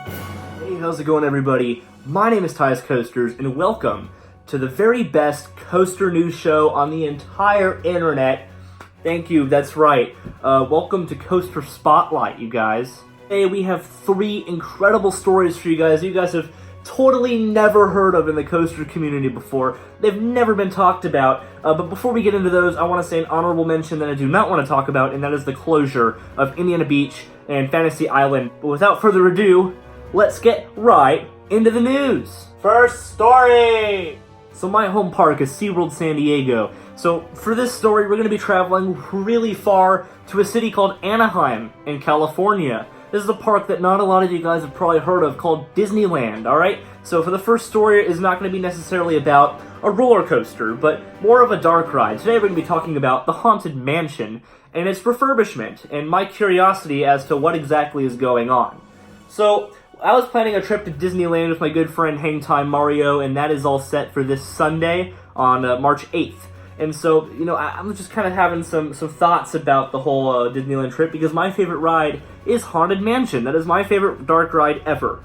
Hey, how's it going, everybody? My name is Tyus Coasters, and welcome to the very best coaster news show on the entire internet. Thank you, that's right. Welcome to Coaster Spotlight, you guys. Today we have 3 incredible stories for you guys have totally never heard of in the coaster community before. They've never been talked about, but before we get into those, I want to say an honorable mention that I do not want to talk about, and that is the closure of Indiana Beach and Fantasy Island. But without further ado, let's get right into the news. First story! So my home park is SeaWorld San Diego. So for this story, we're going to be traveling really far to a city called Anaheim in California. This is a park that not a lot of you guys have probably heard of called Disneyland, alright? So for the first story, is not going to be necessarily about a roller coaster, but more of a dark ride. Today we're going to be talking about the Haunted Mansion and its refurbishment, and my curiosity as to what exactly is going on. So, I was planning a trip to Disneyland with my good friend Hangtime Mario, and that is all set for this Sunday on March 8th. And so, I'm just kind of having some thoughts about the whole Disneyland trip, because my favorite ride is Haunted Mansion. That is my favorite dark ride ever.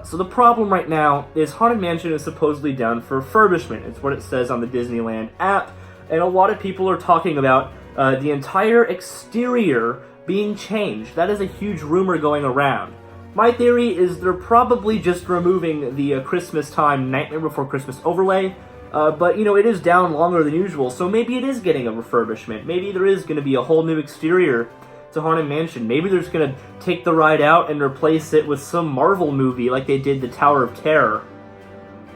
So the problem right now is Haunted Mansion is supposedly down for refurbishment. It's what it says on the Disneyland app, and a lot of people are talking about the entire exterior being changed. That is a huge rumor going around. My theory is they're probably just removing the Christmas time Nightmare Before Christmas overlay, but it is down longer than usual, so maybe it is getting a refurbishment. Maybe there is going to be a whole new exterior to Haunted Mansion. Maybe they're just going to take the ride out and replace it with some Marvel movie like they did the Tower of Terror.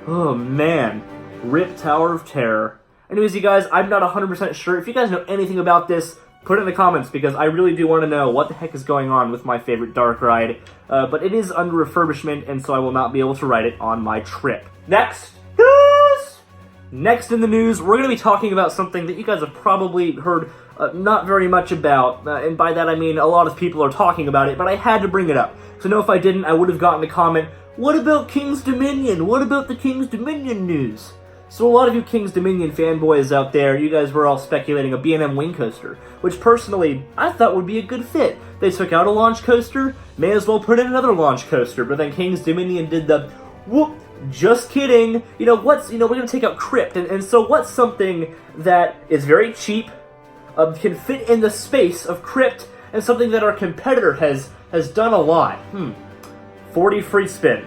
Oh man, RIP Tower of Terror. Anyways, you guys, I'm not 100% sure. If you guys know anything about this, put it in the comments, because I really do want to know what the heck is going on with my favorite dark ride. But it is under refurbishment, and so I will not be able to ride it on my trip. Next news! Next in the news, we're going to be talking about something that you guys have probably heard not very much about. And by that I mean a lot of people are talking about it, but I had to bring it up. So no, if I didn't, I would have gotten a comment, what about King's Dominion? What about the King's Dominion news? So a lot of you King's Dominion fanboys out there, you guys were all speculating a B&M wing coaster, which personally, I thought would be a good fit. They took out a launch coaster, may as well put in another launch coaster, but then King's Dominion did the, whoop, just kidding. We're gonna take out Crypt, and so what's something that is very cheap, can fit in the space of Crypt, and something that our competitor has done a lot? 40 free spin.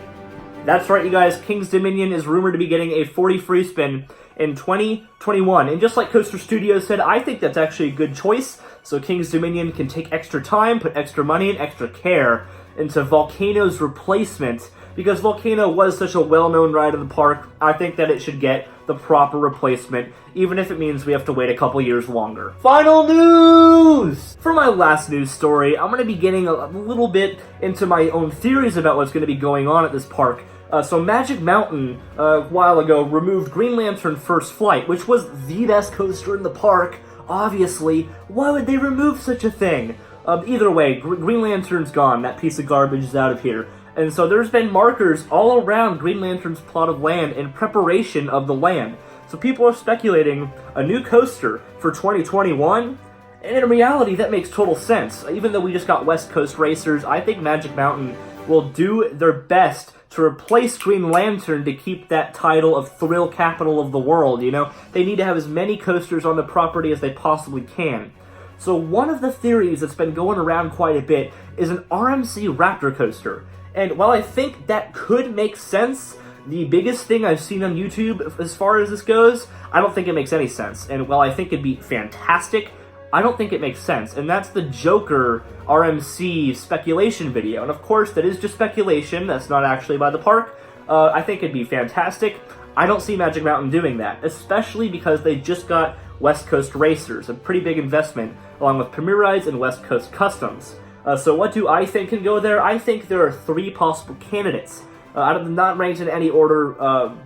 That's right, you guys, King's Dominion is rumored to be getting a 40 free spin in 2021. And just like Coaster Studios said, I think that's actually a good choice. So King's Dominion can take extra time, put extra money and extra care into Volcano's replacement. Because Volcano was such a well-known ride in the park, I think that it should get the proper replacement, even if it means we have to wait a couple years longer. Final news! For my last news story, I'm going to be getting a little bit into my own theories about what's going to be going on at this park. So Magic Mountain, a while ago, removed Green Lantern First Flight, which was the best coaster in the park, obviously. Why would they remove such a thing? Either way, Green Lantern's gone. That piece of garbage is out of here. And so there's been markers all around Green Lantern's plot of land in preparation of the land. So people are speculating a new coaster for 2021, and in reality that makes total sense. Even though we just got West Coast Racers, I think Magic Mountain will do their best to replace Green Lantern to keep that title of thrill capital of the world, They need to have as many coasters on the property as they possibly can. So one of the theories that's been going around quite a bit is an RMC Raptor coaster. And while I think that could make sense, the biggest thing I've seen on YouTube as far as this goes, I don't think it makes any sense. And while I think it'd be fantastic, I don't think it makes sense. And that's the Joker RMC speculation video. And of course, that is just speculation. That's not actually by the park. I think it'd be fantastic. I don't see Magic Mountain doing that, especially because they just got West Coast Racers, a pretty big investment, along with Premier Rides and West Coast Customs. So what do I think can go there? I think there are 3 possible candidates. I'm not ranked in any order,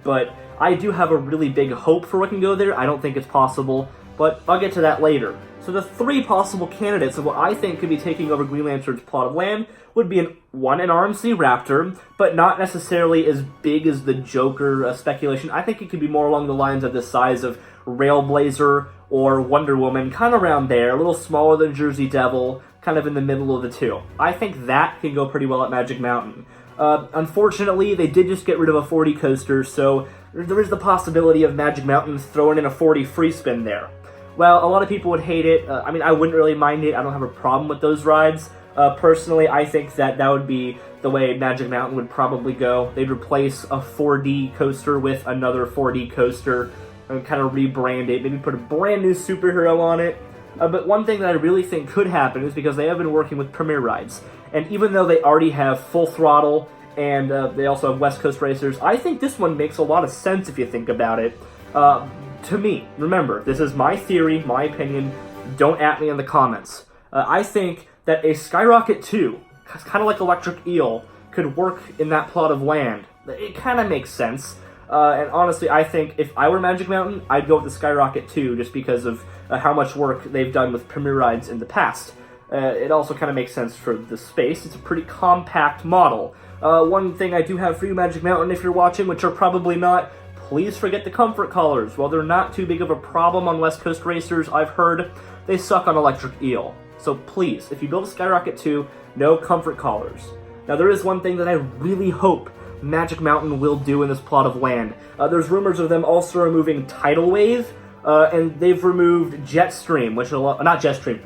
but I do have a really big hope for what can go there. I don't think it's possible, but I'll get to that later. So the 3 possible candidates of what I think could be taking over Green Lantern's plot of land would be an RMC Raptor, but not necessarily as big as the Joker speculation. I think it could be more along the lines of the size of Railblazer or Wonder Woman, kind of around there, a little smaller than Jersey Devil, kind of in the middle of the two. I think that can go pretty well at Magic Mountain. Unfortunately, they did just get rid of a 40 coaster, so there is the possibility of Magic Mountain throwing in a 40 free spin there. Well, a lot of people would hate it. I mean, I wouldn't really mind it. I don't have a problem with those rides. Personally, I think that would be the way Magic Mountain would probably go. They'd replace a 4D coaster with another 4D coaster and kind of rebrand it, maybe put a brand new superhero on it. But one thing that I really think could happen is because they have been working with Premier Rides, and even though they already have Full Throttle and they also have West Coast Racers, I think this one makes a lot of sense if you think about it. To me, remember, this is my theory, my opinion, don't at me in the comments. I think that a Skyrocket 2, kind of like Electric Eel, could work in that plot of land. It kind of makes sense. And honestly, I think if I were Magic Mountain, I'd go with the Skyrocket 2 just because of how much work they've done with Premier Rides in the past. It also kind of makes sense for the space. It's a pretty compact model. One thing I do have for you, Magic Mountain, if you're watching, which are probably not, please forget the comfort collars. While they're not too big of a problem on West Coast Racers, I've heard, they suck on Electric Eel. So please, if you build a Skyrocket 2, no comfort collars. Now there is one thing that I really hope Magic Mountain will do in this plot of land. There's rumors of them also removing Tidal Wave, and they've removed Jetstream, which not Jetstream.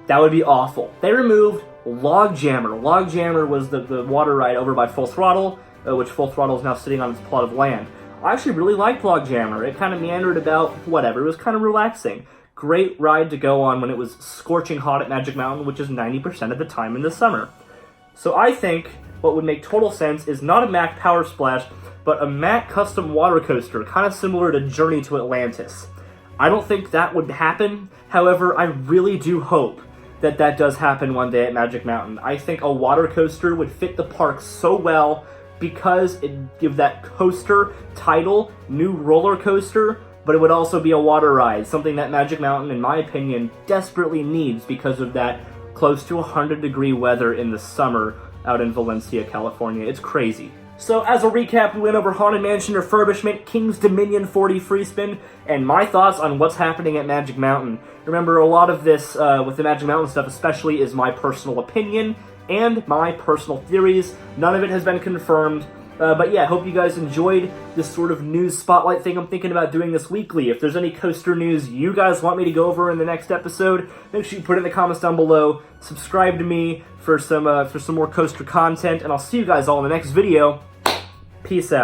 That would be awful. They removed Logjammer. Logjammer was the water ride over by Full Throttle, which Full Throttle is now sitting on its plot of land. I actually really liked Logjammer. It kind of meandered about whatever. It was kind of relaxing. Great ride to go on when it was scorching hot at Magic Mountain, which is 90% of the time in the summer. So I think what would make total sense is not a Mack Power Splash, but a Mack custom water coaster, kind of similar to Journey to Atlantis. I don't think that would happen. However, I really do hope that does happen one day at Magic Mountain. I think a water coaster would fit the park so well because it'd give that coaster title, new roller coaster, but it would also be a water ride, something that Magic Mountain, in my opinion, desperately needs because of that close to 100-degree weather in the summer out in Valencia, California. It's crazy. So as a recap, we went over Haunted Mansion refurbishment, King's Dominion 40 free spin, and my thoughts on what's happening at Magic Mountain. Remember, a lot of this with the Magic Mountain stuff especially is my personal opinion and my personal theories. None of it has been confirmed. But yeah, I hope you guys enjoyed this sort of news spotlight thing. I'm thinking about doing this weekly. If there's any coaster news you guys want me to go over in the next episode, make sure you put it in the comments down below. Subscribe to me for some more coaster content, and I'll see you guys all in the next video. Peace out.